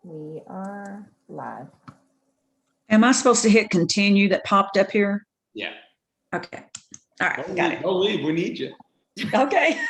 We are live. Am I supposed to hit continue that popped up here? Yeah. Okay. All right. Got it. Don't leave. We need you. Okay.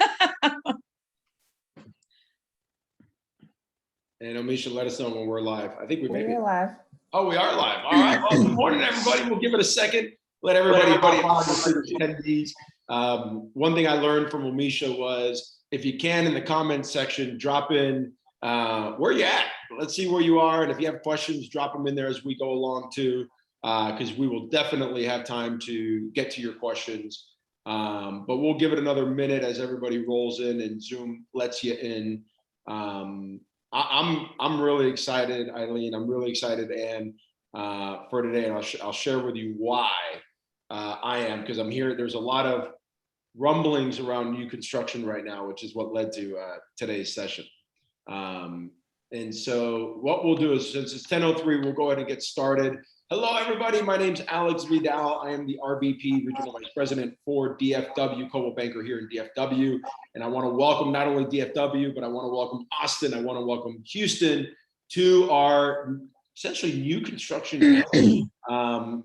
And Amisha, let us know when we're live. I think we may be. We're live. Oh, we are live. All right. Well, good morning, everybody. We'll give it a second. Let everybody attendees. One thing I learned from Amisha was if you can in the comments section, drop in where you at. Let's see where you are. And if you have questions, drop them in there as we go along too, because we will definitely have time to get to your questions. But we'll give it another minute as everybody rolls in and Zoom lets you in. I'm really excited, Eileen. I'm really excited, and for today, and I'll share with you why I am, because I'm here. There's a lot of rumblings around new construction right now, which is what led to today's session. And so what we'll do is, since it's 10:03, we'll go ahead and get started. Hello, everybody. My name's Alex Vidal. I am the RVP, Regional Vice President for DFW, Coldwell Banker here in DFW. And I want to welcome not only DFW, but I want to welcome Austin. I want to welcome Houston to our essentially new construction.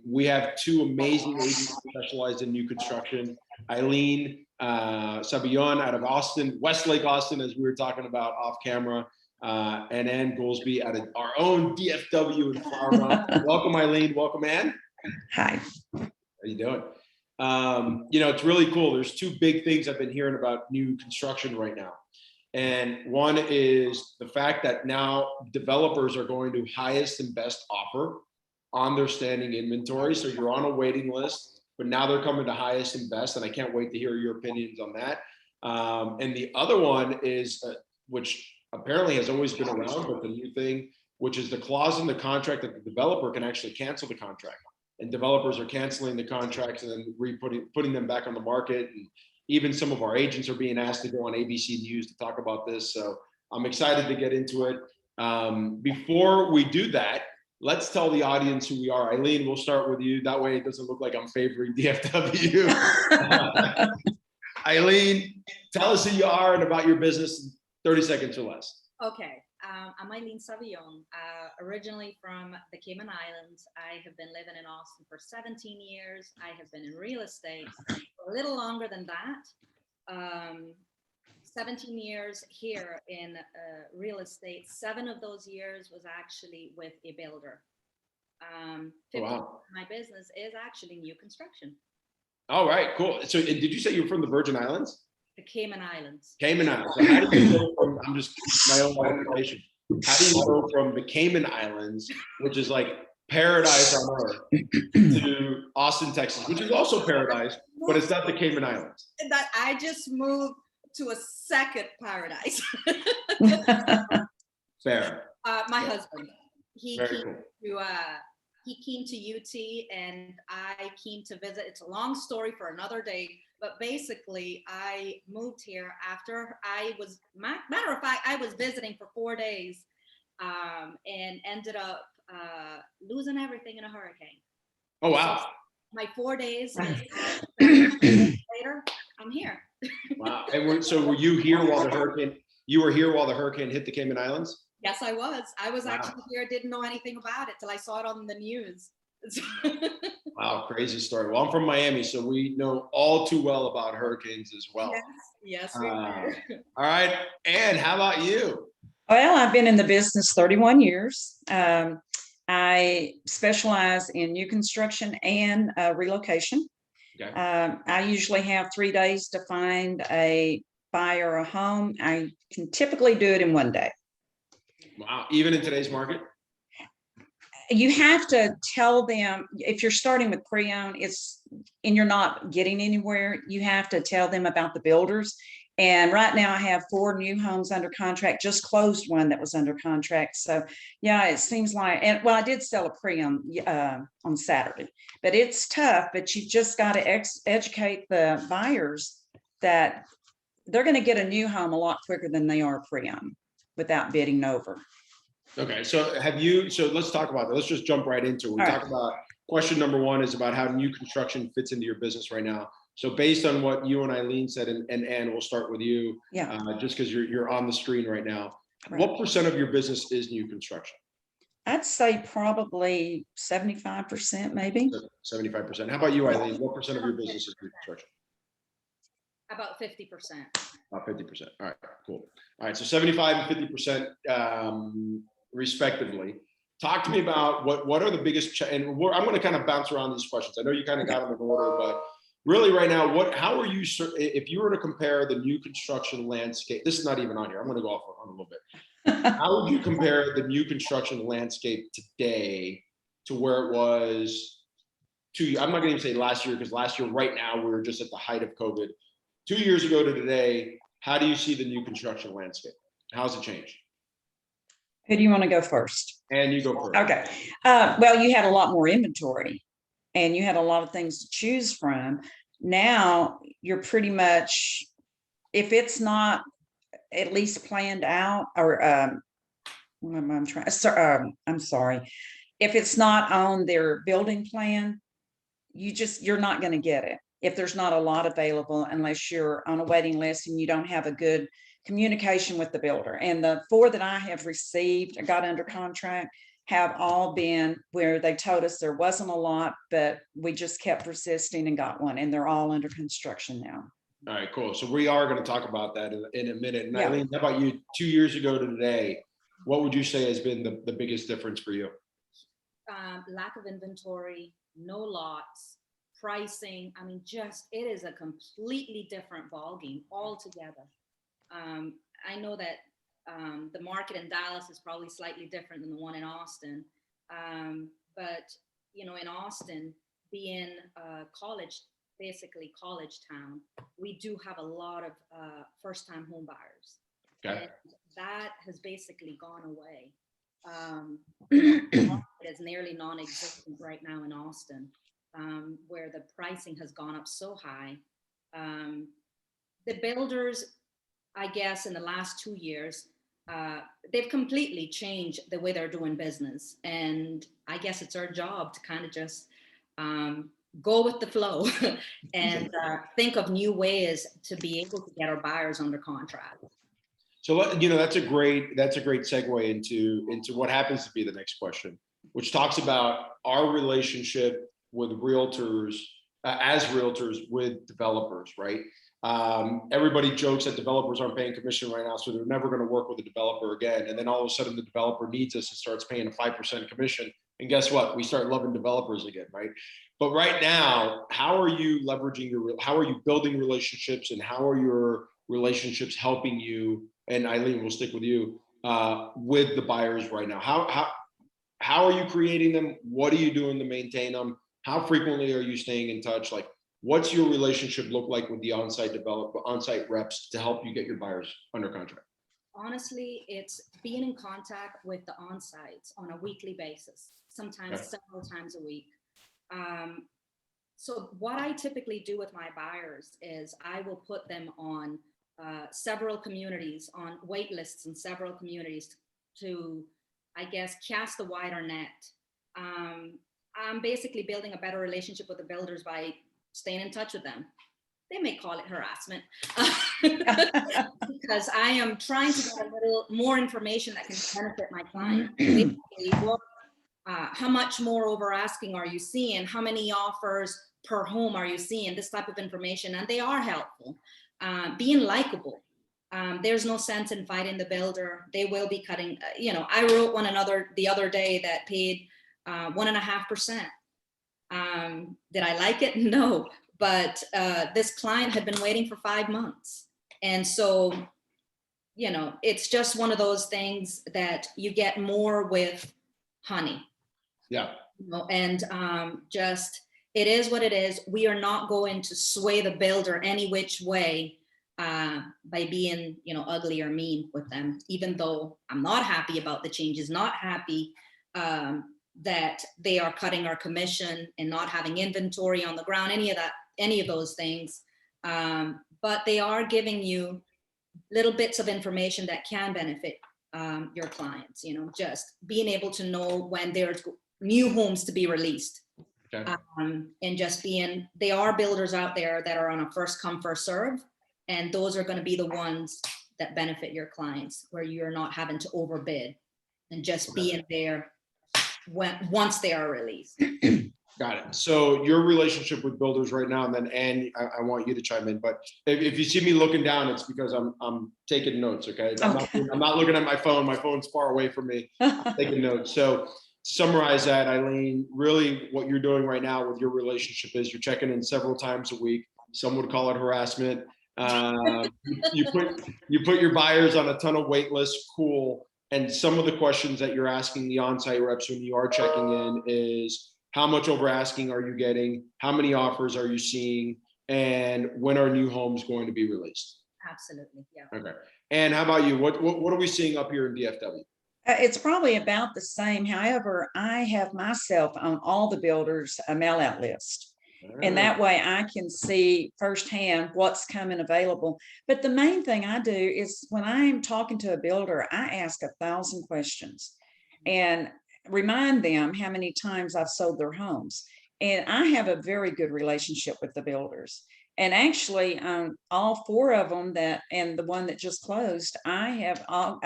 We have two amazing agents specialized in new construction. Eileen Sabillon out of Austin, Westlake, Austin, as we were talking about off camera. And Ann Goolsby out of our own DFW in Flower Mound. Welcome, Eileen. Welcome, Ann. Hi. How you doing? It's really cool. There's two big things I've been hearing about new construction right now. And one is the fact that now developers are going to highest and best offer on their standing inventory. So you're on a waiting list, but now they're coming to highest and best. And I can't wait to hear your opinions on that. And the other one is, which apparently has always been around, but the new thing, which is the clause in the contract that the developer can actually cancel the contract. And developers are canceling the contracts and then putting them back on the market. And even some of our agents are being asked to go on ABC News to talk about this. So I'm excited to get into it. Before we do that, let's tell the audience who we are. Eileen, we'll start with you. That way it doesn't look like I'm favoring DFW. Eileen, tell us who you are and about your business. 30 seconds or less. Okay, I'm Eileen Savillon, originally from the Cayman Islands. I have been living in Austin for 17 years. I have been in real estate for a little longer than that. 17 years here in real estate. 7 of those years was actually with a builder. 50% of my business is actually new construction. All right, cool. So did you say you were from the Virgin Islands? The Cayman Islands. Cayman Islands. So how do you go from, I'm just my own information. How do you go from the Cayman Islands, which is like paradise on earth, to Austin, Texas, which is also paradise, but it's not the Cayman Islands? That I just moved to a second paradise. Fair. My husband, he came to UT and I came to visit. It's a long story for another day. But basically, I moved here after I was, matter of fact, I was visiting for 4 days and ended up losing everything in a hurricane. Oh, wow. So my 4 days, later, I'm here. Wow. And so were you here while the hurricane, hit the Cayman Islands? Yes, I was. I was actually here, didn't know anything about it till I saw it on the news. Wow, crazy story. Well, I'm from Miami, so we know all too well about hurricanes as well. Yes, we do. All right, Ann, how about you? Well, I've been in the business 31 years. I specialize in new construction and relocation. Okay. I usually have 3 days to find a buyer a home. I can typically do it in 1 day. Wow, even in today's market? You have to tell them, if you're starting with pre-owned, and you're not getting anywhere, you have to tell them about the builders. And right now I have 4 new homes under contract, just closed one that was under contract. So yeah, it seems like, and well, I did sell a pre-owned on Saturday, but it's tough, but you just got to educate the buyers that they're going to get a new home a lot quicker than they are pre-owned without bidding over. Okay, so let's talk about that. Let's just jump right into it. We talk about question number 1 is about how new construction fits into your business right now. So based on what you and Eileen said, and Ann, we'll start with you, Yeah. just because you're on the screen right now. Right. What percent of your business is new construction? I'd say probably 75%, maybe. 75%. How about you, Eileen? What percent of your business is new construction? About 50%. About 50%. All right, cool. All right, so 75 and 50%, respectively. Talk to me about what are the biggest, and I'm going to kind of bounce around these questions. I know you kind of got them in order, but really right now, how are you, if you were to compare the new construction landscape, this is not even on here, I'm going to go off on a little bit. How would you compare the new construction landscape today to where it was I'm not going to say last year, because last year, right now, we were just at the height of COVID. 2 years ago to today, how do you see the new construction landscape? How's it changed? Who do you want to go first? And you go first. Okay. Well, you had a lot more inventory and you had a lot of things to choose from. Now you're pretty much, if it's not at least planned out, or what am I trying? I'm sorry. If it's not on their building plan, you're not going to get it. If there's not a lot available, unless you're on a waiting list and you don't have a good communication with the builder. And the 4 that I have received, I got under contract, have all been where they told us there wasn't a lot, but we just kept persisting and got one, and they're all under construction now. All right, cool. So we are going to talk about that in a minute. And Yeah. Eileen, how about you? 2 years ago to today, what would you say has been the biggest difference for you? Lack of inventory, no lots, pricing. I mean, it is a completely different ballgame altogether. I know that the market in Dallas is probably slightly different than the one in Austin. But, you know, in Austin, being basically college town, we do have a lot of first-time home buyers. Okay. And that has basically gone away. The market is nearly non-existent right now in Austin, where the pricing has gone up so high. The builders, I guess, in the last 2 years, they've completely changed the way they're doing business. And I guess it's our job to kind of just go with the flow and think of new ways to be able to get our buyers under contract. So, you know, that's a great segue into what happens to be the next question, which talks about our relationship with realtors, as realtors with developers, right? Everybody jokes that developers aren't paying commission right now, so they're never going to work with a developer again. And then all of a sudden the developer needs us and starts paying a 5% commission. And guess what? We start loving developers again, right? But right now, how are you leveraging how are you building relationships, and how are your relationships helping you? And Eileen, we'll stick with you, with the buyers right now. How are you creating them? What are you doing to maintain them? How frequently are you staying in touch? Like, what's your relationship look like with the on-site reps to help you get your buyers under contract? Honestly, it's being in contact with the on-sites on a weekly basis, sometimes several times a week. So what I typically do with my buyers is I will put them on several communities, on wait lists in several communities to, I guess, cast a wider net. I'm basically building a better relationship with the builders by staying in touch with them. They may call it harassment because I am trying to get a little more information that can benefit my client. How much more over asking are you seeing? How many offers per home are you seeing? This type of information, and they are helpful. Being likable. There's no sense in fighting the builder. They will be cutting. You know, I wrote one the other day that paid 1.5%. Did I like it? No. But this client had been waiting for 5 months. And so, you know, it's just one of those things that you get more with honey. Yeah. You know, and it is what it is. We are not going to sway the builder any which way by being, you know, ugly or mean with them, even though I'm not happy about the changes, not happy that they are cutting our commission and not having inventory on the ground, any of those things. But they are giving you little bits of information that can benefit your clients, you know, just being able to know when there's new homes to be released. Okay. And just they are builders out there that are on a first come, first serve. And those are going to be the ones that benefit your clients, where you're not having to overbid and just being there once they are released. Got it. So your relationship with builders right now, and then Ann, I want you to chime in, but if you see me looking down, it's because I'm taking notes, okay? I'm not looking at my phone. My phone's far away from me. I'm taking notes. So summarize that, Eileen, really what you're doing right now with your relationship is you're checking in several times a week. Some would call it harassment. You put your buyers on a ton of wait lists, cool. And some of the questions that you're asking the on-site reps when you are checking in is, how much over asking are you getting? How many offers are you seeing? And when are new homes going to be released? Absolutely, yeah. Okay. And how about you? What are we seeing up here in DFW? It's probably about the same. However, I have myself on all the builders' mail out list. And that way I can see firsthand what's coming available. But the main thing I do is when I'm talking to a builder, I ask 1,000 questions and remind them how many times I've sold their homes. And I have a very good relationship with the builders. And actually, all 4 of them and the one that just closed, I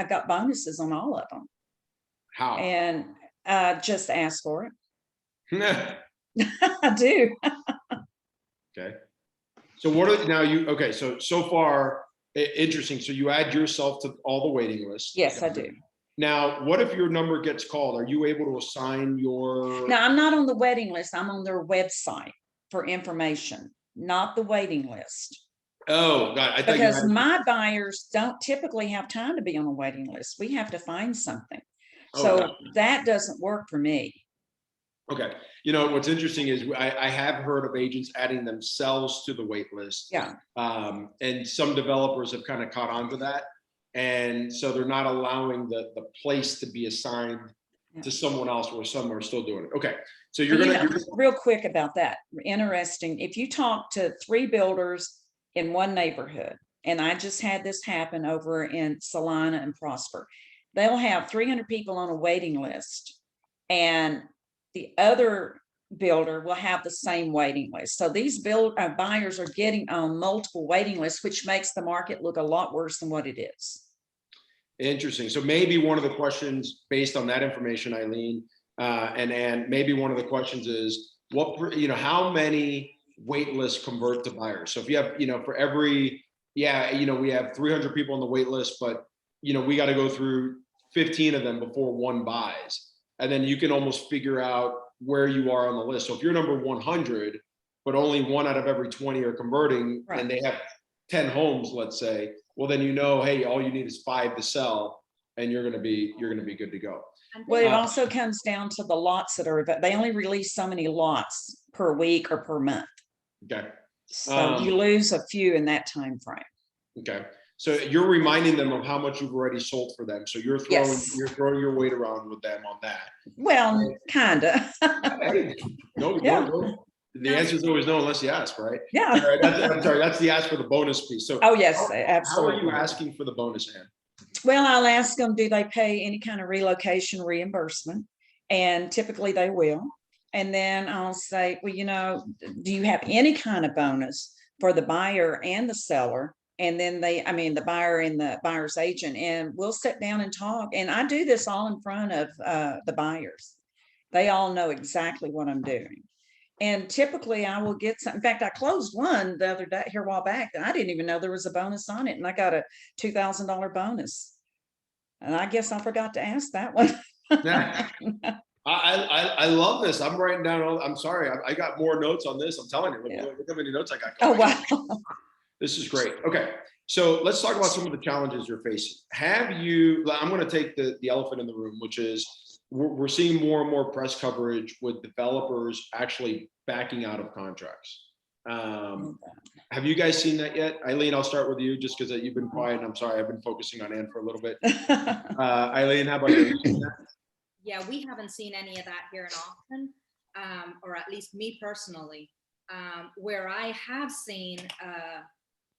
got bonuses on all of them. How? And just ask for Okay. it. I do. So what are now you, okay, so far, interesting. So you add yourself to all the waiting lists. Yes, I do. Now, what if your number gets called? Are you able to assign your? Now, I'm not on the waiting list. I'm on their website for information, not the waiting list. Oh, God, I thought Because my buyers don't typically have time to be on a waiting list. We have to find something. So God. that doesn't work for me. Okay. You know, what's interesting is I have heard of agents adding themselves to the wait list. Yeah. And some developers have kind of caught on to that. And so they're not allowing the place to be assigned to someone else, where some are still doing it. Okay. So you're real quick about that. Interesting. If you talk to 3 builders in one neighborhood, and I just had this happen over in Salina and Prosper, they'll have 300 people on a waiting list, and the other builder will have the same waiting list. So these buyers are getting on multiple waiting lists, which makes the market look a lot worse than what it is. Interesting. So maybe one of the questions based on that information, Eileen, and maybe one of the questions is how many wait lists convert to buyers? So if you have, for every, we have 300 people on the wait list, but we got to go through 15 of them before one buys. And then you can almost figure out where you are on the list. So if you're number 100, but only 1 out of every 20 are converting, right, and they have 10 homes, let's say, well, then hey, all you need is 5 to sell, and you're gonna be good to go. Well, it also comes down to the lots that are, they only release so many lots per week or per month. Okay. So you lose a few in that time frame. Okay. So you're reminding them of how much you've already sold for them. So you're throwing your weight around with them on that. Well, kinda. Hey, no. The answer is always no unless you ask, right? Yeah. Right, I'm sorry, that's the ask for the bonus piece. So oh yes, absolutely. How are you asking for the bonus, Ann? Well, I'll ask them, do they pay any kind of relocation reimbursement? And typically they will. And then I'll say, well, do you have any kind of bonus for the buyer and the seller? And then the buyer and the buyer's agent, and we'll sit down and talk. And I do this all in front of the buyers. They all know exactly what I'm doing. And typically I will get some. In fact, I closed one the other day here a while back, and I didn't even know there was a bonus on it. And I got a $2,000 bonus. And I guess I forgot to ask that one. I love this. I'm writing down. I'm sorry. I got more notes on this. I'm telling you. Look how many notes I got. Oh, wow. This is great. Okay. So let's talk about some of the challenges you're facing. I'm going to take the elephant in the room, which is we're seeing more and more press coverage with developers actually backing out of contracts. Have you guys seen that yet? Eileen, I'll start with you just because you've been quiet. And I'm sorry, I've been focusing on Ann for a little bit. Eileen, how about you? Yeah, we haven't seen any of that here in Austin, or at least me personally. Where I have seen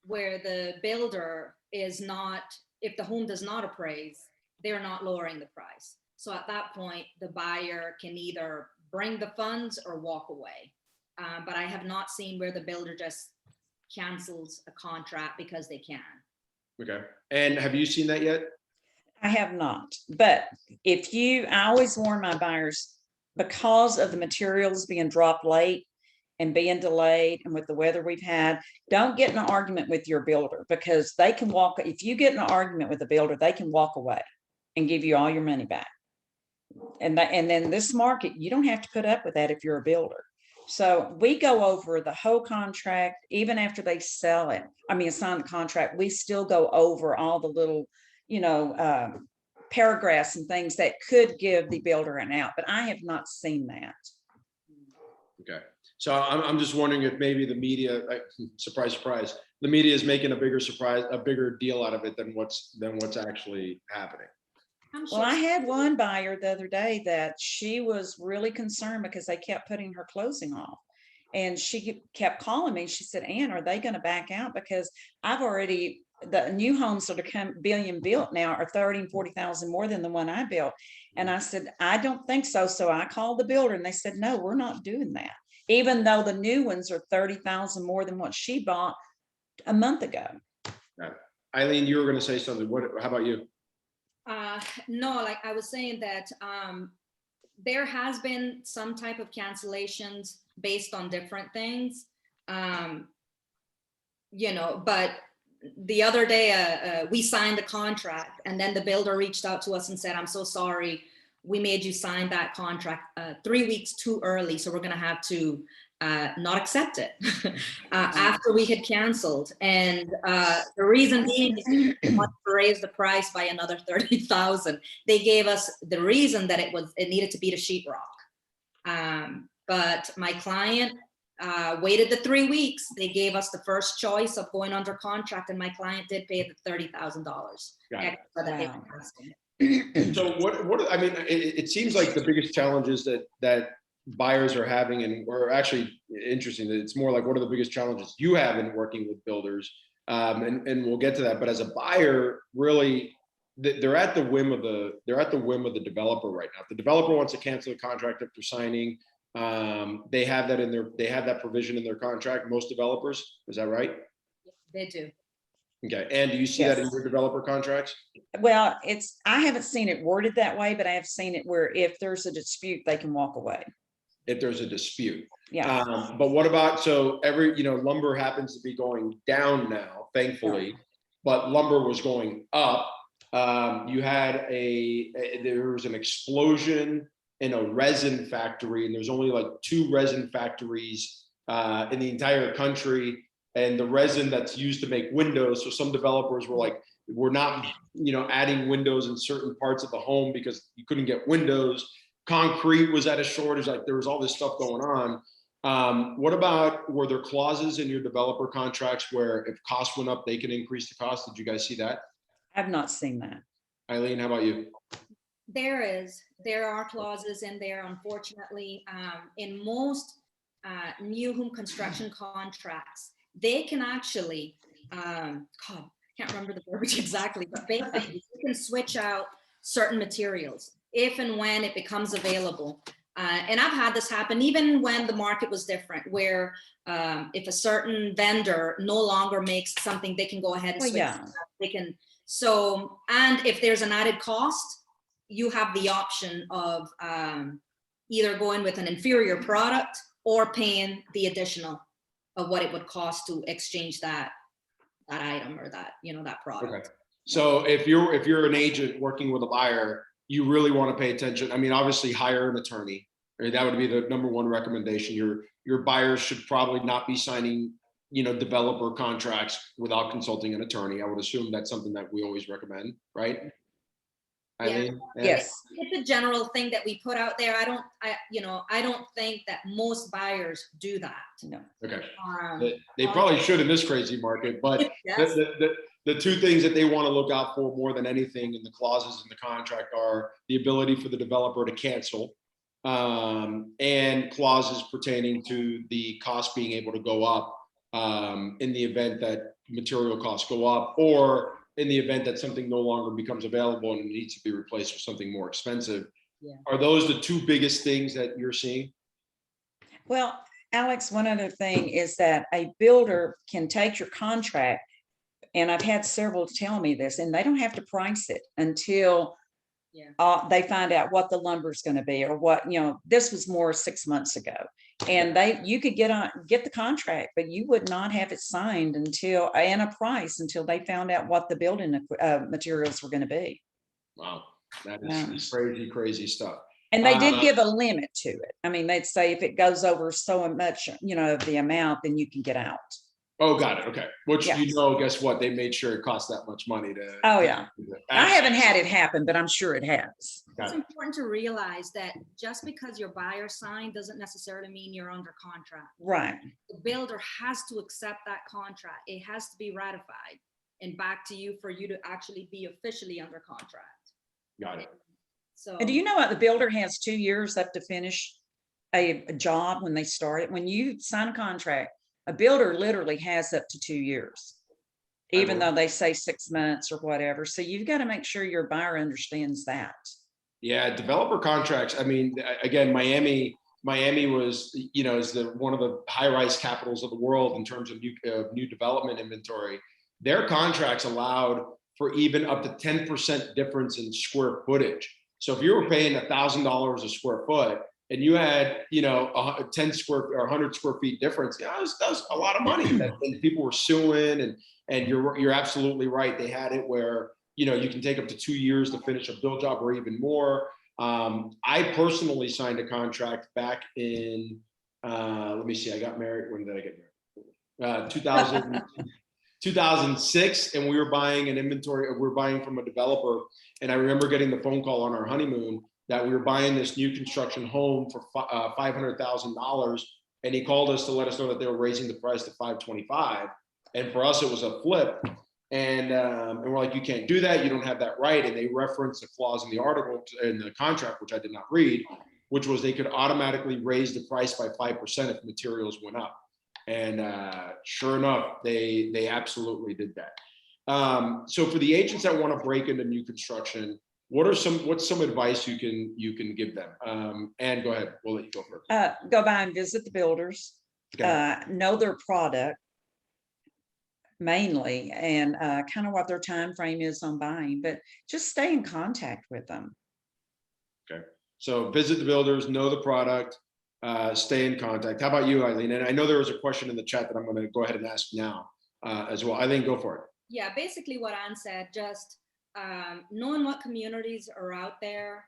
where the builder is not, if the home does not appraise, they're not lowering the price. So at that point, the buyer can either bring the funds or walk away. But I have not seen where the builder just cancels a contract because they can. Okay. And have you seen that yet? I have not, but I always warn my buyers, because of the materials being dropped late and being delayed and with the weather we've had, don't get in an argument with your builder, because they can if you get in an argument with a builder, they can walk away and give you all your money back. And then this market, you don't have to put up with that if you're a builder. So we go over the whole contract, even after they sell it. I mean, sign the contract, we still go over all the little, paragraphs and things that could give the builder an out, but I have not seen that. Okay. So I'm just wondering if maybe the media, surprise, surprise, the media is making a bigger deal out of it than what's actually happening. I'm Well, sure I had one buyer the other day that she was really concerned because they kept putting her closing off. And she kept calling me. She said, Ann, are they going to back out? Because the new homes that are being built now are 30 and 40,000 more than the one I built. And I said, I don't think so. So I called the builder and they said, no, we're not doing that. Even though the new ones are 30,000 more than what she bought a month ago. Eileen, you were going to say something. How about you? No, like I was saying that there has been some type of cancellations based on different things, but the other day we signed the contract and then the builder reached out to us and said, I'm so sorry, we made you sign that contract 3 weeks too early, so we're going to have to not accept it after we had canceled. And the reason being is they wanted to raise the price by another 30,000. They gave us the reason that it needed to be the sheetrock. But my client waited the 3 weeks. They gave us the first choice of going under contract, and my client did pay the $30,000 extra that they were asking. So I mean, it seems like the biggest challenges that buyers are having, and or actually interesting that it's more like, what are the biggest challenges you have in working with builders? And we'll get to that. But as a buyer, really, they're at the whim of the developer right now. If the developer wants to cancel the contract after signing, they have that provision in their contract. Most developers, is that right? They do. Okay. And do you see that in your developer contracts? Well, I haven't seen it worded that way, but I have seen it where if there's a dispute, they can walk away. If there's a dispute. Yeah. But what about, so lumber happens to be going down now, thankfully, but lumber was going up. You had there was an explosion in a resin factory, and there's only like 2 resin factories in the entire country. And the resin that's used to make windows. So some developers were like, we're not, adding windows in certain parts of the home because you couldn't get windows. Concrete was at a shortage. Like there was all this stuff going on. What about, were there clauses in your developer contracts where if costs went up, they can increase the cost? Did you guys see that? I've not seen that. Eileen, how about you? There are clauses in there, unfortunately. In most new home construction contracts, they can actually, can't remember the verbiage exactly, but basically you can switch out certain materials if and when it becomes available. And I've had this happen even when the market was different, where if a certain vendor no longer makes something, they can go ahead and switch. Yeah. They can. So, and if there's an added cost, you have the option of either going with an inferior product or paying the additional of what it would cost to exchange that item or that product. Okay. So if you're an agent working with a buyer, you really want to pay attention. I mean, obviously hire an attorney. Right? That would be the number one recommendation. Your buyers should probably not be signing, developer contracts without consulting an attorney. I would assume that's something that we always recommend, right? Yeah. Eileen? Yes. It's a general thing that we put out there. I don't think that most buyers do that. No. Okay. They probably should in this crazy market, but yes. The 2 things that they want to look out for more than anything in the clauses in the contract are the ability for the developer to cancel, and clauses pertaining to the cost being able to go up in the event that material costs go up, or in the event that something no longer becomes available and it needs to be replaced with something more expensive. Are those the two biggest things that you're seeing? Well, Alex, one other thing is that a builder can take your contract, and I've had several tell me this, and they don't have to price it until Yeah. they find out what the lumber is going to be, or what, this was more 6 months ago. And you could get the contract, but you would not have it signed and a price until they found out what the building materials were going to be. Wow, that Yeah. is crazy, crazy stuff. And they did give a limit to it. I mean, they'd say if it goes over so much, of the amount, then you can get out. Oh, got it. Okay. Which, Yeah. guess what? They made sure it cost that much money to. Oh, yeah. I haven't had it happen, but I'm sure it has. Got It's it. important to realize that just because your buyer signed doesn't necessarily mean you're under contract. Right. The builder has to accept that contract. It has to be ratified and back to you for you to actually be officially under contract. Got it. So. And do you know what? The builder has 2 years left to finish a job when they start it. When you sign a contract, a builder literally has up to 2 years, even though they say 6 months or whatever. So you've got to make sure your buyer understands that. Yeah, developer contracts. I mean, again, Miami was, is one of the high-rise capitals of the world in terms of new development inventory. Their contracts allowed for even up to 10% difference in square footage. So if you were paying $1,000 a square foot and you had, 10 square or 100 square feet difference, that was a lot of money. And people were suing, and you're absolutely right. They had it where, you can take up to 2 years to finish a build job or even more. I personally signed a contract back in, let me see, I got married. When did I get married? 2006, and we were buying an inventory. We were buying from a developer, and I remember getting the phone call on our honeymoon that we were buying this new construction home for $500,000, and he called us to let us know that they were raising the price to $525,000. And for us, it was a flip. And we're like, you can't do that. You don't have that right. And they referenced a clause in the article in the contract, which I did not read, which was they could automatically raise the price by 5% if materials went up. And sure enough, they absolutely did that. So for the agents that want to break into new construction, what's some advice you can give them? And go ahead, we'll let you go first. Go by and visit the builders, know their product mainly, and kind of what their time frame is on buying, but just stay in contact with them. Okay, so visit the builders, know the product, stay in contact. How about you, Eileen? And I know there was a question in the chat that I'm going to go ahead and ask now as well. Eileen, go for it. Yeah, basically what Ann said, just knowing what communities are out there,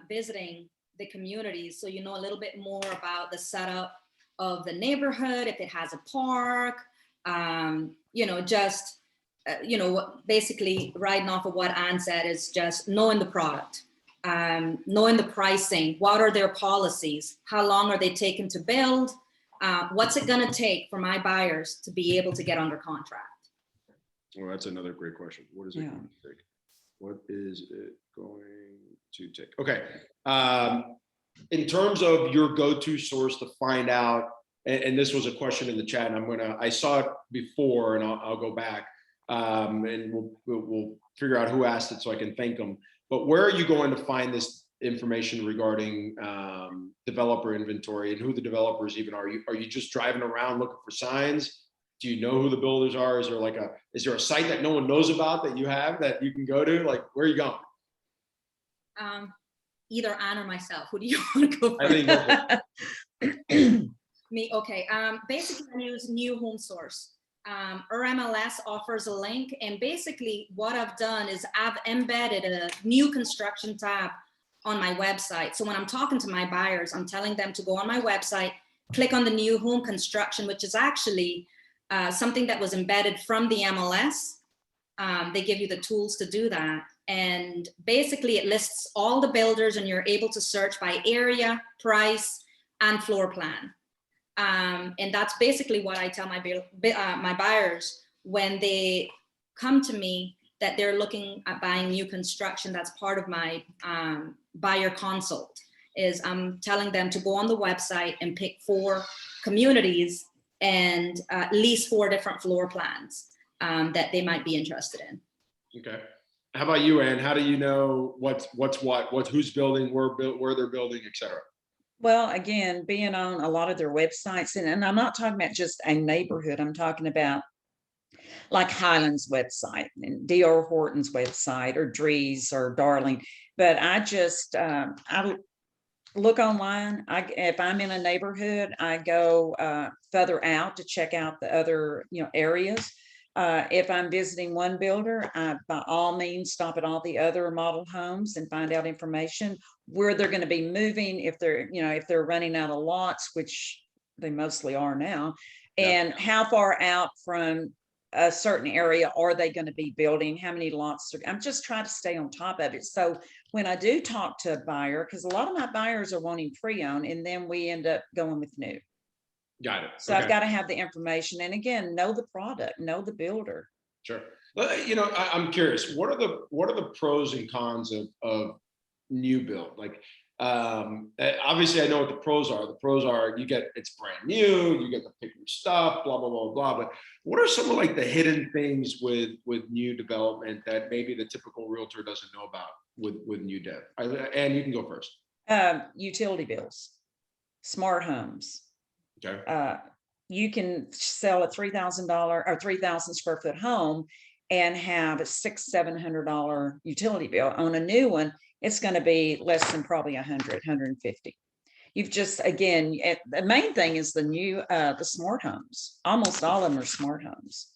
visiting the communities, so you know a little bit more about the setup of the neighborhood, if it has a park, basically riding off of what Ann said is just knowing the product, knowing the pricing, what are their policies, how long are they taking to build, what's it going to take for my buyers to be able to get under contract. Well, that's another great question. What is it going to take? What is it going to take? Okay. In terms of your go-to source to find out, and this was a question in the chat, and I saw it before, and I'll go back, and we'll figure out who asked it so I can thank them. But where are you going to find this information regarding developer inventory and who the developers even are? Are you just driving around looking for signs? Do you know who the builders are? Is there a site that no one knows about that you have that you can go to? Like, where are you going? Either Ann or myself. Who do you want to go I think first? Me, okay. Basically, I use New Home Source. Our MLS offers a link, and basically what I've done is I've embedded a new construction tab on my website. So when I'm talking to my buyers, I'm telling them to go on my website, click on the New Home Construction, which is actually something that was embedded from the MLS. They give you the tools to do that. And basically it lists all the builders, and you're able to search by area, price, and floor plan. And that's basically what I tell my buyers when they come to me, that they're looking at buying new construction. That's part of my buyer consult, is I'm telling them to go on the website and pick 4 communities and at least 4 different floor plans that they might be interested in. Okay. How about you, Ann? How do you know what's who's building, where they're building, et cetera? Well, again, being on a lot of their websites, and I'm not talking about just a neighborhood, I'm talking about like Highland's website and D.R. Horton's website or Drees or Darling. But I just, I look online. If I'm in a neighborhood, I go further out to check out the other, areas. If I'm visiting one builder, I by all means stop at all the other model homes and find out information where they're going to be moving, if they're, if they're running out of lots, which they mostly are now, Yeah. and how far out from a certain area are they going to be building, how many lots. I'm just trying to stay on top of it. So when I do talk to a buyer, because a lot of my buyers are wanting pre-owned, and then we end up going with new. Got it. So I've got to have the information, and again, know the product, know the builder. Sure. I'm curious. What are the pros and cons of new build? Like, obviously, I know what the pros are. The pros are it's brand new, you get to pick your stuff, blah blah blah blah. But what are some of like the hidden things with new development that maybe the typical realtor doesn't know about with new dev? And you can go first. Utility bills, smart homes. Okay. You can sell a $3,000 or 3,000 square foot home and have a $600-700 utility bill. On a new one, it's going to be less than probably 100-150. You've just, again, the main thing is the smart homes. Almost all of them are smart homes,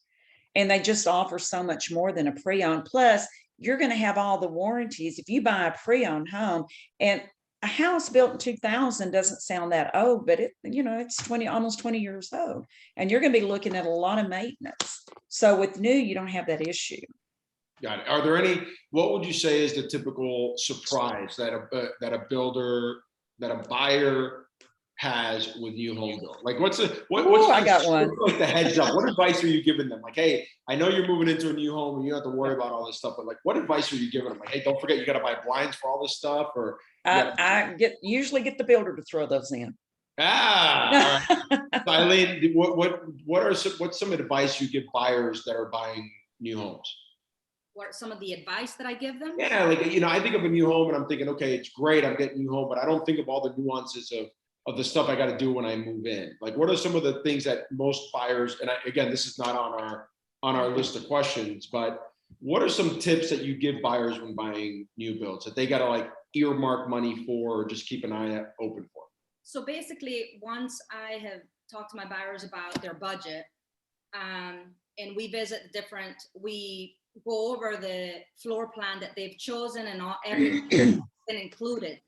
and they just offer so much more than a pre-owned. Plus, you're going to have all the warranties if you buy a pre-owned home. And a house built in 2000 doesn't sound that old, but it's almost 20 years old, and you're going to be looking at a lot of maintenance. So with new, you don't have that issue. Got it. Are there what would you say is the typical surprise that a buyer has with new home build? Like what's I got one. Like the heads up? What advice are you giving them? Like, hey, I know you're moving into a new home and you don't have to worry about all this stuff, but like, what advice are you giving them? Like, hey, don't forget you got to buy blinds for all this stuff, or I usually get the builder to throw those in. all right. So, Eileen, what's some advice you give buyers that are buying new homes? What are some of the advice that I give them? Yeah, like, I think of a new home and I'm thinking, okay, it's great, I'm getting a new home, but I don't think of all the nuances of the stuff I got to do when I move in. Like, what are some of the things that most buyers, and again, this is not on our list of questions, but what are some tips that you give buyers when buying new builds that they got to like earmark money for, or just keep an eye open for? So basically, once I have talked to my buyers about their budget, and we visit we go over the floor plan that they've chosen, and everything been included.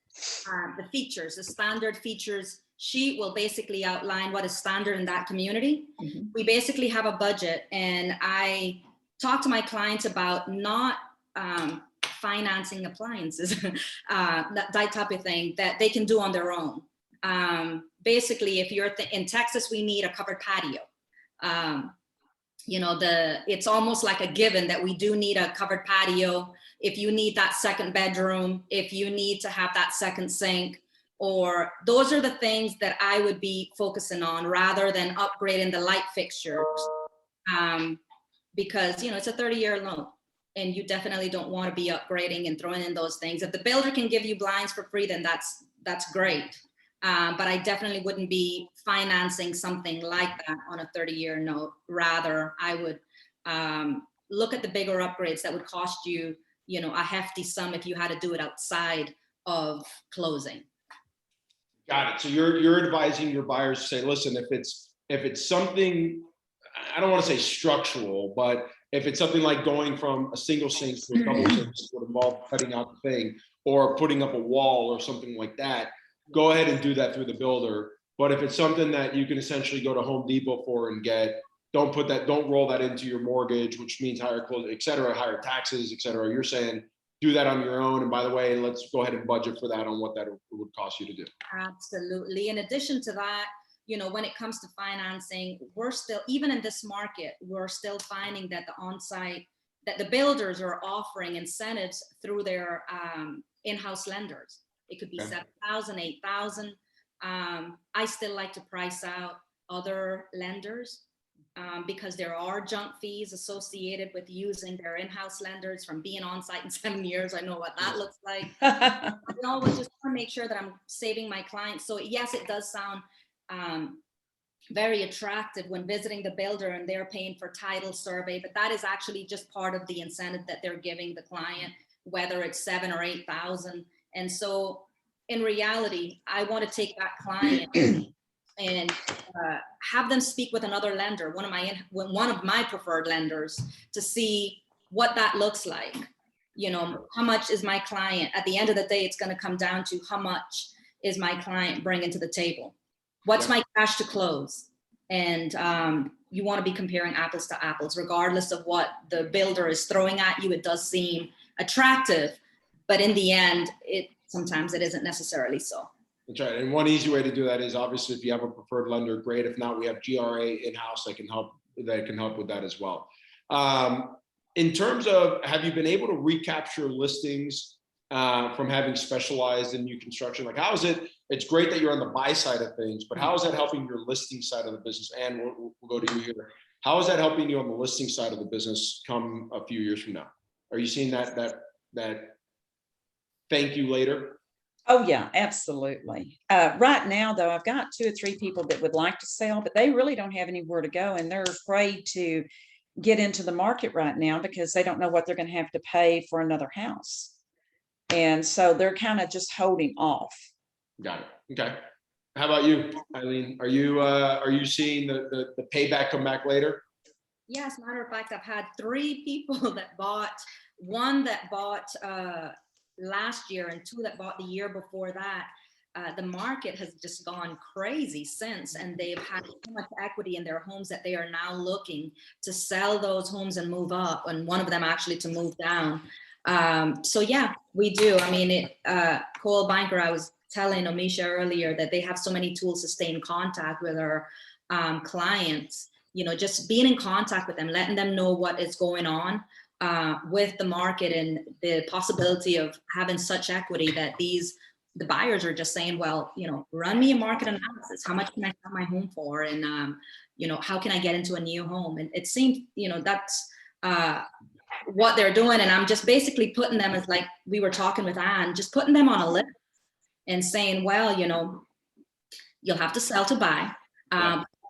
The features, the standard features sheet will basically outline what is standard in that community. Mm-hmm. We basically have a budget, and I talk to my clients about not financing appliances, that type of thing that they can do on their own. Basically, if you're in Texas, we need a covered patio. It's almost like a given that we do need a covered patio. If you need that second bedroom, if you need to have that second sink, or those are the things that I would be focusing on rather than upgrading the light fixtures. Because, it's a 30-year loan, and you definitely don't want to be upgrading and throwing in those things. If the builder can give you blinds for free, then that's great. But I definitely wouldn't be financing something like that on a 30-year note. Rather, I would look at the bigger upgrades that would cost you, a hefty sum if you had to do it outside of closing. Got it. So you're advising your buyers to say, listen, if it's something, I don't want to say structural, but if it's something like going from a single sink to a double sink would involve cutting out the thing or putting up a wall or something like that, go ahead and do that through the builder. But if it's something that you can essentially go to Home Depot for and get, don't roll that into your mortgage, which means higher closing, et cetera, higher taxes, et cetera. You're saying do that on your own. And by the way, let's go ahead and budget for that on what that would cost you to do. Absolutely. In addition to that, when it comes to financing, we're still, even in this market, we're still finding that the builders are offering incentives through their in-house lenders. It could be $7,000, $8,000. I still like to price out other lenders because there are junk fees associated with using their in-house lenders from being on site in 7 years. I know what that looks like. I always just want to make sure that I'm saving my clients. So yes, it does sound very attractive when visiting the builder and they're paying for title survey, but that is actually just part of the incentive that they're giving the client, whether it's 7 or 8,000. And so in reality, I want to take that client and have them speak with another lender, one of my preferred lenders, to see what that looks like. You know, how much is my client, at the end of the day, it's going to come down to how much is my client bringing to the table? What's my cash to close? And you want to be comparing apples to apples, regardless of what the builder is throwing at you. It does seem attractive, but in the end, sometimes it isn't necessarily so. That's right. And one easy way to do that is obviously if you have a preferred lender, great. If not, we have GRA in-house that can help with that as well. In terms of, have you been able to recapture listings from having specialized in new construction? Like, how is it? It's great that you're on the buy side of things, but how is that helping your listing side of the business? And we'll go to you here. How is that helping you on the listing side of the business come a few years from now? Are you seeing that thank you later? Oh, yeah, absolutely. Right now, though, I've got 2 or 3 people that would like to sell, but they really don't have anywhere to go. And they're afraid to get into the market right now because they don't know what they're going to have to pay for another house. And so they're kind of just holding off. Got it. Okay. How about you, Eileen? Are you seeing the payback come back later? Yes, matter of fact, I've had 3 people that bought, one that bought last year and 2 that bought the year before that. The market has just gone crazy since, and they've had so much equity in their homes that they are now looking to sell those homes and move up, and one of them actually to move down. So yeah, we do. I mean, Coldwell Banker, I was telling Amisha earlier that they have so many tools to stay in contact with our clients, you know, just being in contact with them, letting them know what is going on with the market and the possibility of having such equity that the buyers are just saying, well, you know, run me a market analysis. How much can I sell my home for? And, you know, how can I get into a new home? And it seems, you know, that's what they're doing. And I'm just basically putting them as, like we were talking with Anne, just putting them on a list and saying, well, you know, you'll have to sell to buy,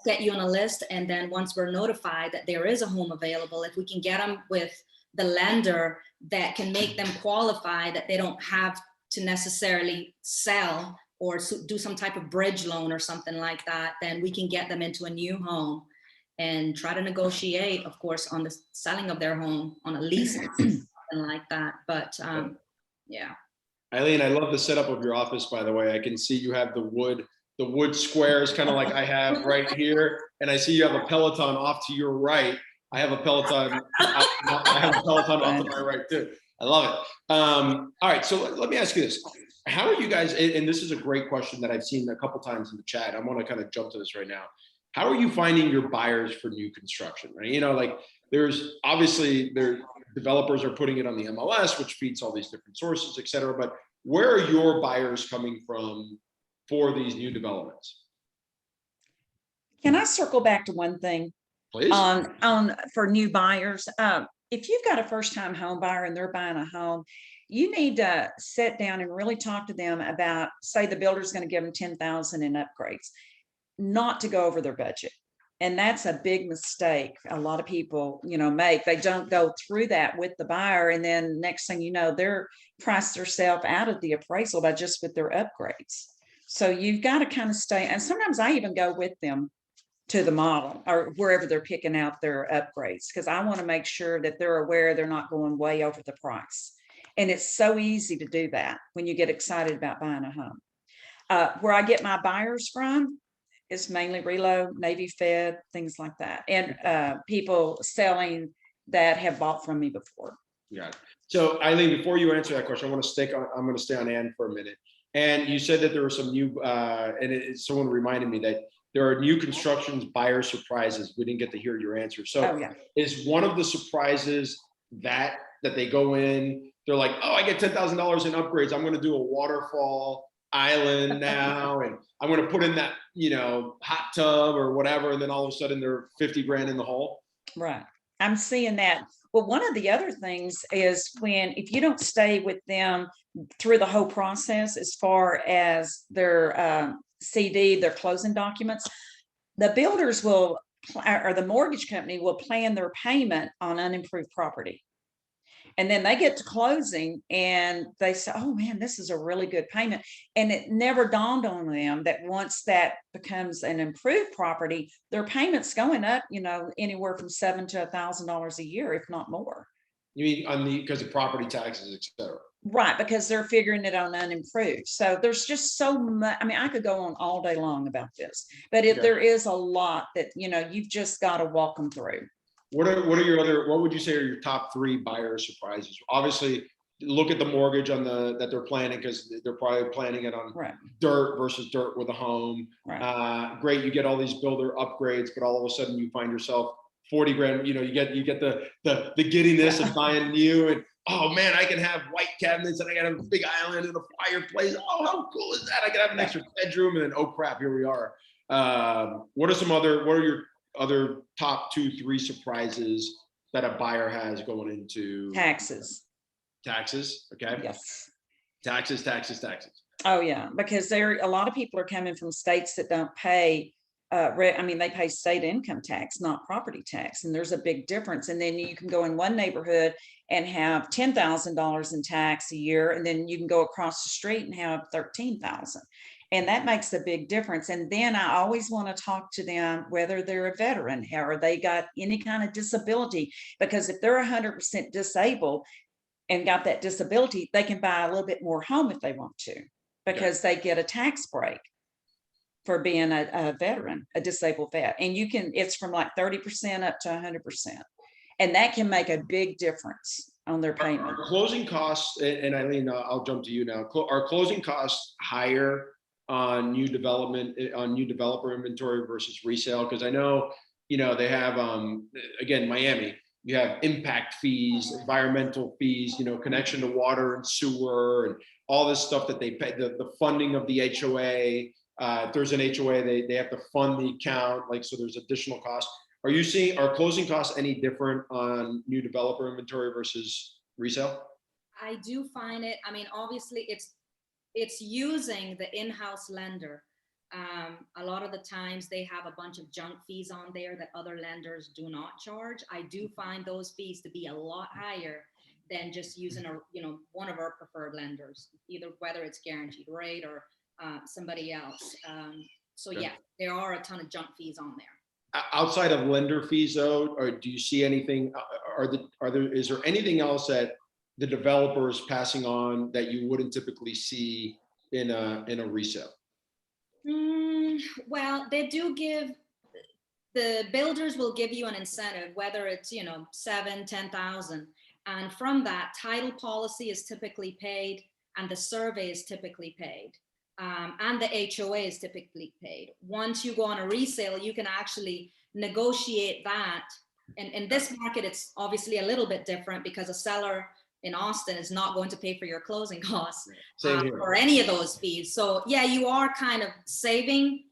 get you on a list. And then once we're notified that there is a home available, if we can get them with the lender that can make them qualify, that they don't have to necessarily sell or do some type of bridge loan or something like that, then we can get them into a new home and try to negotiate, of course, on the selling of their home on a lease, something like that. But yeah. Eileen, I love the setup of your office, by the way. I can see you have the wood squares, kind of like I have right here. And I see you have a Peloton off to your right. I have a Peloton. I have a Peloton off to my right too. I love it. All right, so let me ask you this: how are you guys? And this is a great question that I've seen a couple times in the chat. I want to kind of jump to this right now. How are you finding your buyers for new construction? Right, you know, like there's obviously developers are putting it on the MLS, which feeds all these different sources, et cetera. But where are your buyers coming from for these new developments? Can I circle back to one thing? Please. For new buyers? If you've got a first-time home buyer and they're buying a home, you need to sit down and really talk to them about, say the builder's going to give them 10,000 in upgrades, not to go over their budget. And that's a big mistake a lot of people, you know, make. They don't go through that with the buyer, and then next thing you know, they're priced themselves out of the appraisal by just with their upgrades. So you've got to kind of stay, and sometimes I even go with them to the model or wherever they're picking out their upgrades, because I want to make sure that they're aware they're not going way over the price. And it's so easy to do that when you get excited about buying a home. Where I get my buyers from is mainly Relo, Navy Fed, things like that, and people selling that have bought from me before. Yeah. So Eileen, before you answer that question, I'm going to stay on Ann for a minute. And you said that there were some new, someone reminded me that there are new constructions buyer surprises. We didn't get to hear your answer. So is one of the surprises that they go in, they're like, oh, I get $10,000 in upgrades. I'm going to do a waterfall island now, and I'm going to put in that, hot tub or whatever, and then all of a sudden they're 50 grand in the hole. Right. I'm seeing that. Well, one of the other things is if you don't stay with them through the whole process, as far as their CD, their closing documents, the builders will, or the mortgage company will plan their payment on unimproved property. And then they get to closing and they say, oh man, this is a really good payment. And it never dawned on them that once that becomes an improved property, their payment's going up, anywhere from $700 to $1,000 a year, if not more. You mean because of property taxes, et cetera? Right, because they're figuring it on unimproved. So there's just so much. I mean, I could go on all day long about this, but Okay. there is a lot that, you've just got to walk them through. What would you say are your top 3 buyer surprises? Obviously, look at the mortgage that they're planning, because they're probably planning it on Right. dirt versus dirt with a home. Right. Great, you get all these builder upgrades, but all of a sudden you find yourself 40 grand. You get the giddiness of buying new, and oh man, I can have white cabinets and I got a big island and a fireplace. Oh, how cool is that? I can have an extra bedroom, and then oh crap, here we are. What are your other top 2-3 surprises that a buyer has going into Taxes. Taxes? Okay. Yes. Taxes. Oh, yeah, because a lot of people are coming from states that don't pay, they pay state income tax, not property tax, and there's a big difference. And then you can go in one neighborhood and have $10,000 in tax a year, and then you can go across the street and have $13,000. And that makes a big difference. And then I always want to talk to them, whether they're a veteran, or they got any kind of disability, because if they're 100% disabled and got that disability, they can buy a little bit more home if they want to, because they get a tax break for being a veteran, a disabled vet. And it's from like 30% up to 100%. And that can make a big difference on their payment. Closing costs, and Eileen, I'll jump to you now. Are closing costs higher on new developer inventory versus resale? Because I know, they have, again, Miami, you have impact fees, environmental fees, connection to water and sewer, and all this stuff that they pay, the funding of the HOA. If there's an HOA, they have to fund the account, so there's additional costs. Are closing costs any different on new developer inventory versus resale? I do find it, obviously it's using the in-house lender. A lot of the times they have a bunch of junk fees on there that other lenders do not charge. I do find those fees to be a lot higher than just using one of our preferred lenders, whether it's Guaranteed Rate or somebody else. Yeah, there are a ton of junk fees on there. Outside of lender fees, though, or do you see anything? Is there anything else that the developer is passing on that you wouldn't typically see in a resale? Well, the builders will give you an incentive, whether it's 7,000, 10,000, and from that, title policy is typically paid, and the survey is typically paid. And the HOA is typically paid. Once you go on a resale, you can actually negotiate that. And in this market, it's obviously a little bit different, because a seller in Austin is not going to pay for your closing costs or any of those fees. So yeah, you are kind of saving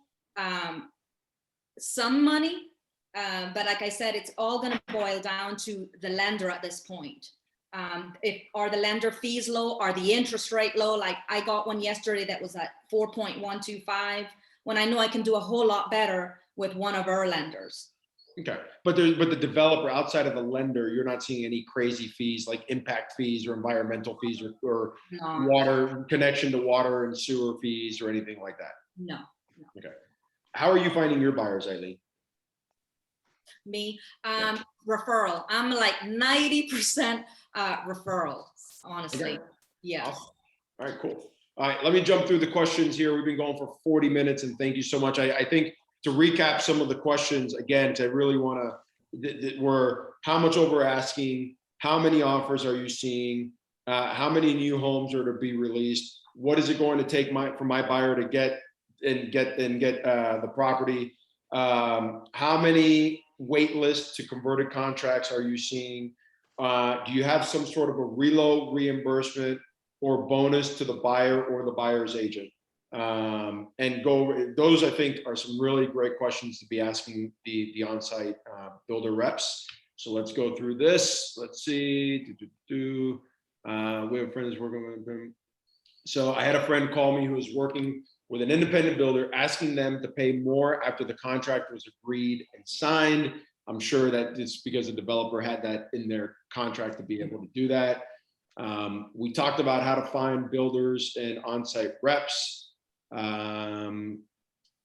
some money. But like I said, it's all going to boil down to the lender at this point. Are the lender fees low? Are the interest rate low? Like I got one yesterday that was at 4.125, when I know I can do a whole lot better with one of our lenders. Okay, but the developer, outside of the lender, you're not seeing any crazy fees like impact fees or environmental fees or No. water connection to water and sewer fees or anything like that? No. Okay. How are you finding your buyers, Eileen? Me, referral. I'm like 90% referral, honestly. Okay. Yeah. Awesome. All right, cool. All right, let me jump through the questions here. We've been going for 40 minutes, and thank you so much. I think to recap some of the questions again, to really want to, were how much over asking, how many offers are you seeing, how many new homes are to be released, what is it going to take for my buyer to get the property, how many wait lists to converted contracts are you seeing, do you have some sort of a reload reimbursement or bonus to the buyer or the buyer's agent? and go, those I think are some really great questions to be asking the on-site builder reps. So let's go through this. Let's see. We have friends working with them. So I had a friend call me who was working with an independent builder, asking them to pay more after the contract was agreed and signed. I'm sure that it's because the developer had that in their contract to be able to do that. We talked about how to find builders and on-site reps. I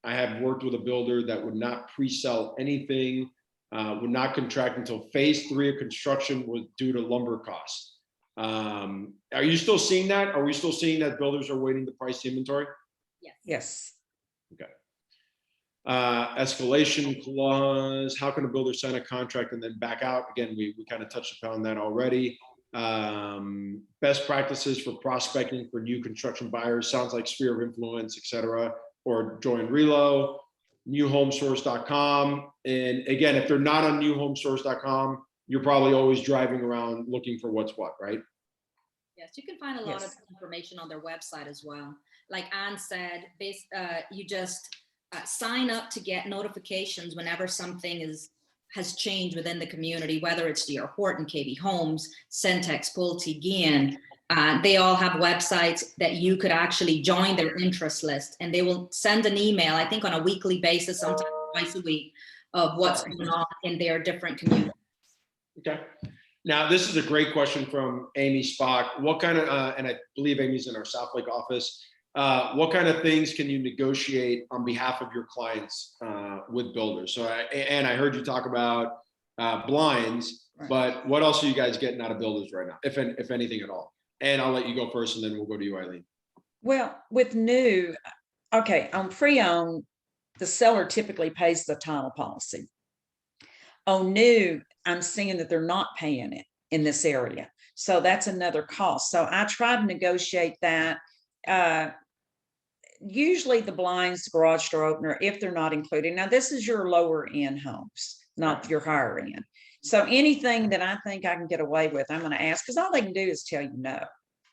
have worked with a builder that would not pre-sell anything, would not contract until phase 3 of construction was due to lumber costs. Are you still seeing that? Are we still seeing that builders are waiting to price the inventory? Yes. Yes. Okay. Escalation clause, how can a builder sign a contract and then back out? Again, we kind of touched upon that already. Best practices for prospecting for new construction buyers, sounds like sphere of influence, etc. Or join Relo, newhomesource.com. And again, if they're not on newhomesource.com, you're probably always driving around looking for what's what, right? Yes, you can find a lot of Yes. information on their website as well. Like Anne said, you just sign up to get notifications whenever something has changed within the community, whether it's D.R. Horton, KB Homes, Centex, Pulte, Gian. They all have websites that you could actually join their interest list, and they will send an email, I think on a weekly basis, sometimes twice a week, of what's going on in their different communities. Okay. Now, this is a great question from Amy Spock. What kind of, and I believe Amy's in our South Lake office, what kind of things can you negotiate on behalf of your clients with builders? So, and I heard you talk about blinds, Right. but what else are you guys getting out of builders right now, if anything at all? And I'll let you go first, and then we'll go to you, Eileen. Well, with new, okay, on pre-owned, the seller typically pays the title policy. On new, I'm seeing that they're not paying it in this area. So that's another cost. So I try to negotiate that. Usually the blinds, garage door opener, if they're not included. Now, this is your lower end homes, not your higher end. So anything that I think I can get away with, I'm going to ask, because all they can do is tell you no.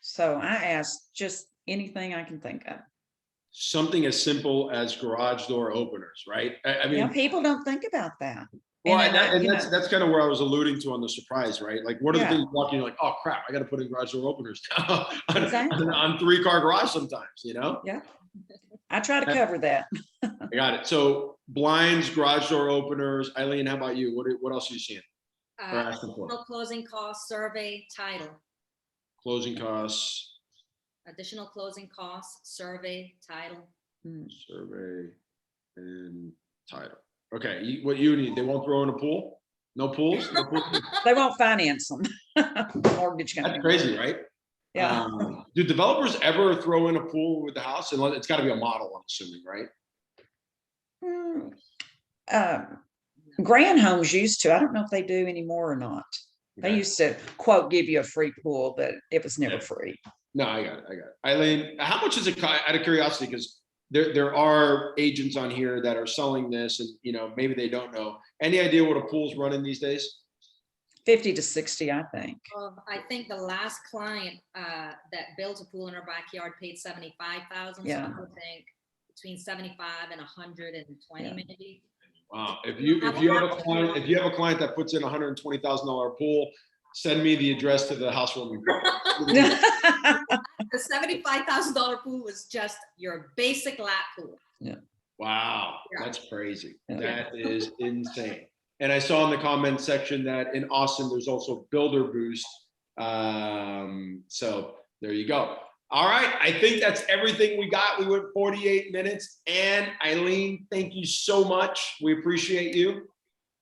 So I ask just anything I can think of. Something as simple as garage door openers, right? I You know, mean, people don't think about that. well, And then you know, that's kind of where I was alluding to on the surprise, right? Like, what are the Yeah. things walking, you're like, oh crap, I got to put in garage door openers now on, Exactly. on 3-car garage sometimes, you know? Yeah, I try to cover that. I got it. So blinds, garage door openers. Eileen, how about you? What else are you seeing or asking for? Additional closing costs, survey, title. Closing costs, Additional closing costs, survey, title. survey, and title. Okay, what you need? They won't throw in a pool? No pools? No pools? They won't finance them. Mortgage That's company. crazy, right? Yeah. Do developers ever throw in a pool with the house? And it's got to be a model, I'm assuming, right? Grand Homes used to. I don't know if they do anymore or not. They Okay. used to quote give you a free pool, but it was never Yeah. free. No, I got it. Eileen, how much is it, out of curiosity, because there are agents on here that are selling this and, you know, maybe they don't know. Any idea what a pool's running these days? 50 to 60, I think. I think the last client that built a pool in her backyard paid 75,000. Yeah. So I would think between 75 and 120 Yeah. maybe. Wow. If you have a client that puts in $120,000 pool, send me the address to the housewarming. The $75,000 pool was just your basic lap pool. Wow, Yeah. that's crazy. Yeah. That is insane. And I saw in the comment section that in Austin, there's also Builder Boost. So there you go. All right, I think that's everything we got. We went 48 minutes. And Eileen, thank you so much. We appreciate you.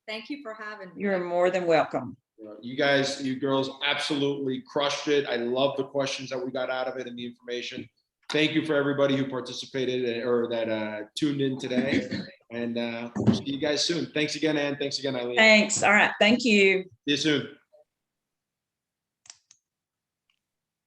Thank you for having me. You're more than welcome. You guys, you girls absolutely crushed it. I love the questions that we got out of it and the information. Thank you for everybody who participated or that tuned in today. And we'll see you guys soon. Thanks again, Ann. Thanks again, Eileen. Thanks. All right. Thank you. See you soon.